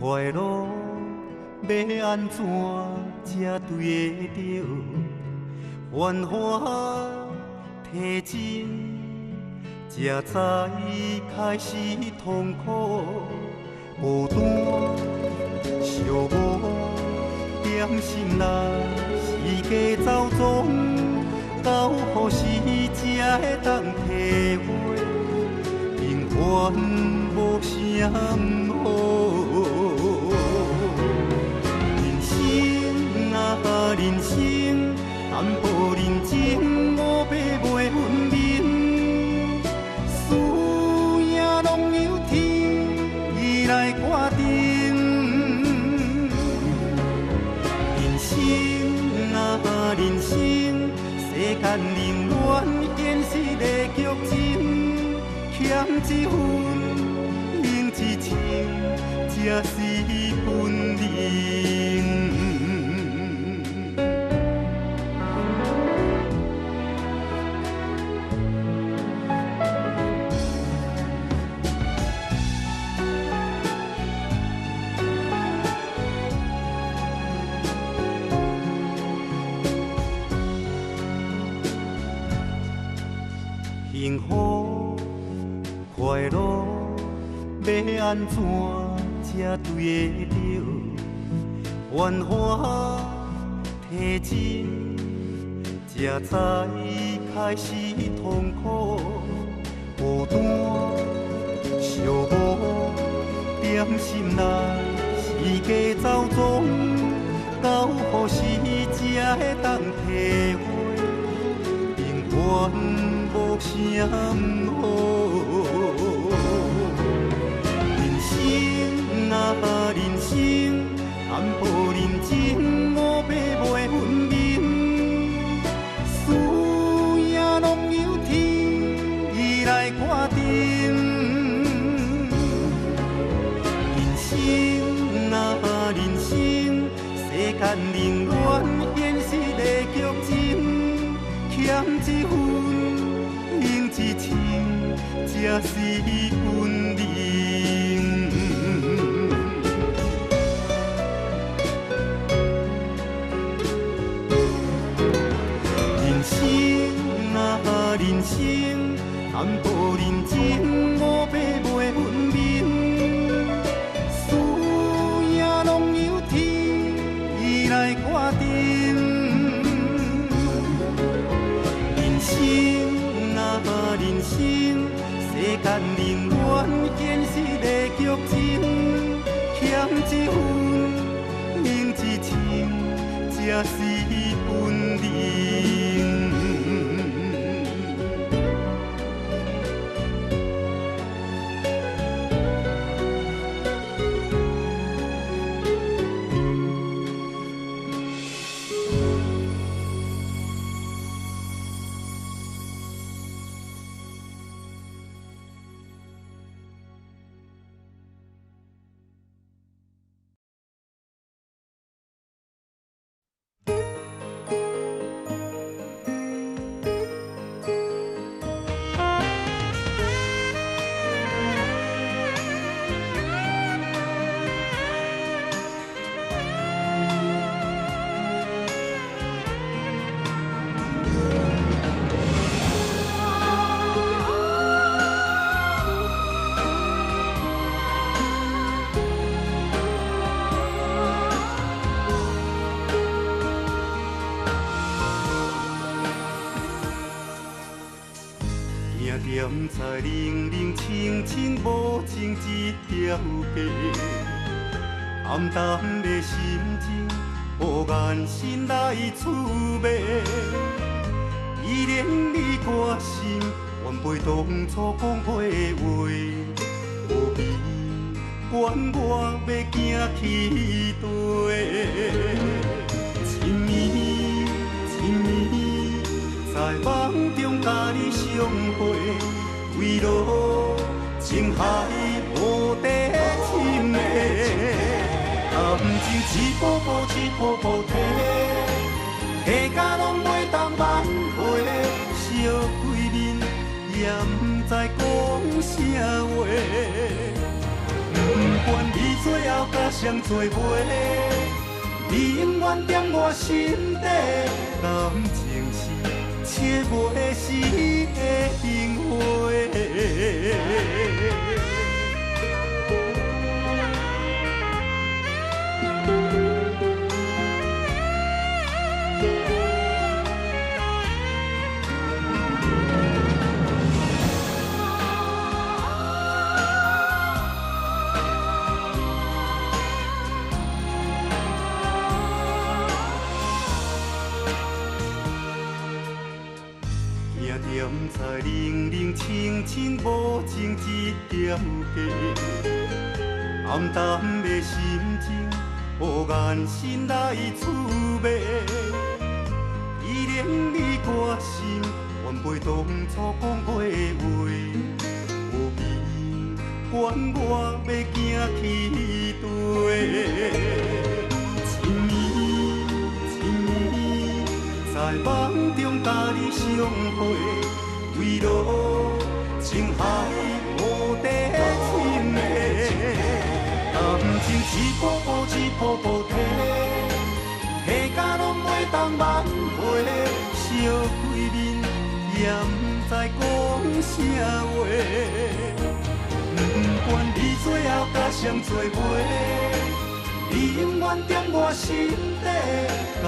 快乐要安怎才对得着？繁华提真，才知开始痛苦。孤单寂寞，点心内是加走踪，到何时才会当体会？平凡无啥好。人生啊人生，淡薄认真，五百袂分明，输赢拢由天来决定。人生啊人生，世间冷暖，现实的剧情，欠一分，赢一情，才是本领。幸福快乐要安怎才对得着？繁华提真，才知开始痛苦。孤单寂寞，点心内是加走踪，到何时才会当体会？平凡无啥好。人生啊人生，淡薄认真，五百袂分明，输赢拢由天来决定。人生啊人生，世间冷暖，现实的剧情，欠一分，赢一情，才是本领。人生啊人生，淡薄认真，五百袂分明，输赢拢由天来决定。人生啊人生，世间冷暖，现实的剧情，欠一分，赢一情，才是本领。点在冷冷清清无情一条街，暗淡的心情，无眼神来滋味。依然你关心，原背当初讲过的话，无比管我要行去佗。亲密亲密，在梦中甲你相会。为了情海无地深的，感情一步步一步步提，提甲拢袂当挽回。惜对面也不知讲啥话，不管你最后甲谁做伙，你永远在我心底。感情是切袂死的冰花。在冷冷清清无情一条街，暗淡的心情，无眼神来滋味。依然你关心，原袂当初讲过的话，有味管我要行去佗。一暝在梦中甲你相会。为路情海无地深的，感情一步步一步步提，提甲拢袂当挽回，烧几面也不知讲啥话。不管你最后甲谁做伙，你永远在我心底。感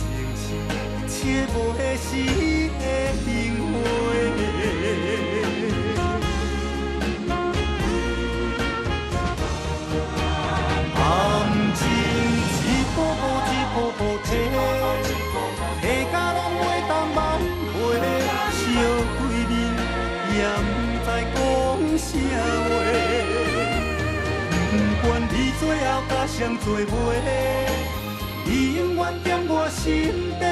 情是切袂死的冰花。感情一步步一步步提，提甲拢袂当挽回，烧几面也不知讲啥话。不管你最后甲谁做伙，你永远在我心底。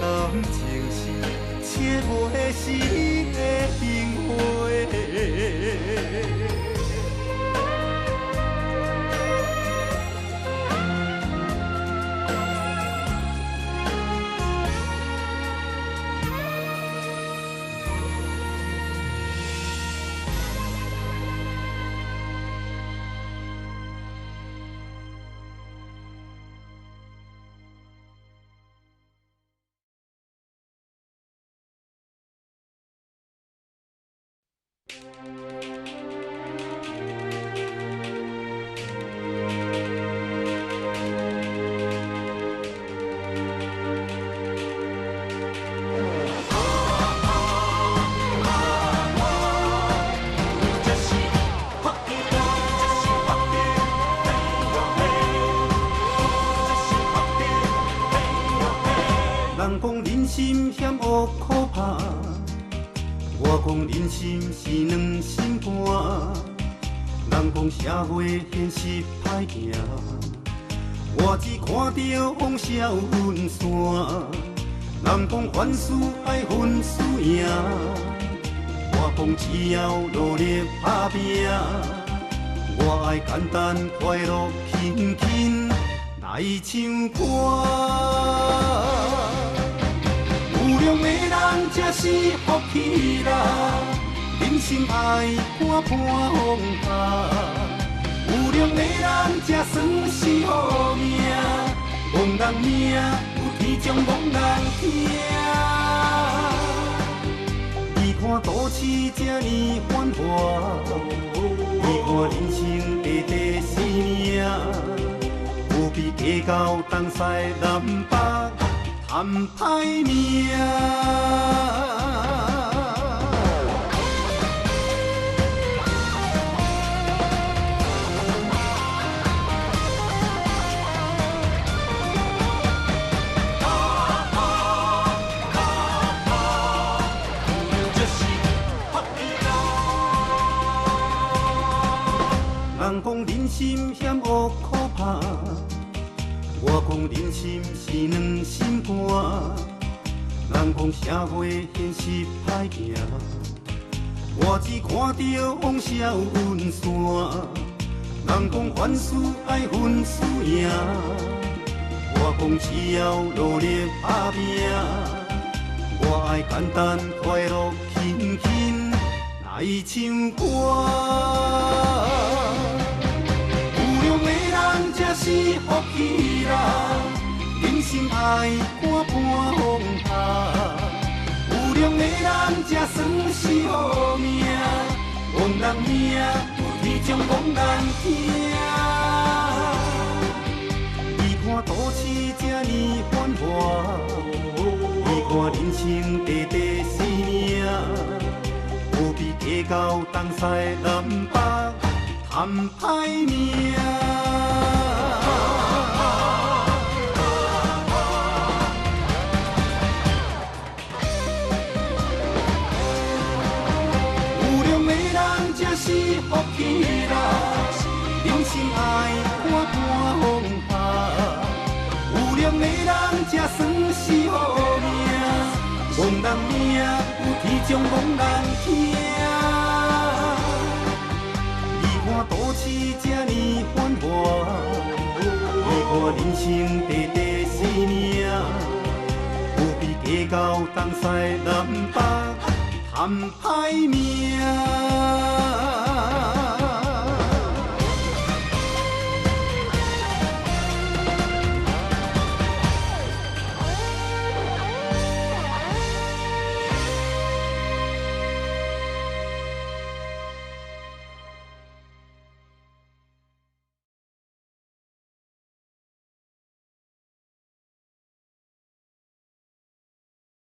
感情是切袂死的冰花。人讲人心险恶可怕，我讲人心是两心肝。人讲社会现实歹行，我只看到风声有分散。人讲凡事爱分输赢，我讲只要努力打拼，我爱简单快乐轻轻来唱歌。有量的人才是福气啦，人生爱看破风大。有量的人才算是好命，憨人命有天将憨人听。你看都市这呢繁华，你看人生短短生命，有比计较东西南北。谈歹命，人讲人心险恶可怕。我讲人心是两心肝，人讲社会现实歹行，我只看到风声有分散。人讲凡事爱分输赢，我讲只要努力打拼，我爱简单快乐轻轻来唱歌。人才算是好命，亡人命有天将亡人听。你看都市这呢繁华，你看人生短短生命，何必计较东西南北谈歹命？是福气啦，人生爱看看风化，有量的人才算是好命，亡人命有天将亡人听。你看都市这呢繁华，你看人生短短生命，何必计较东西南北谈歹命？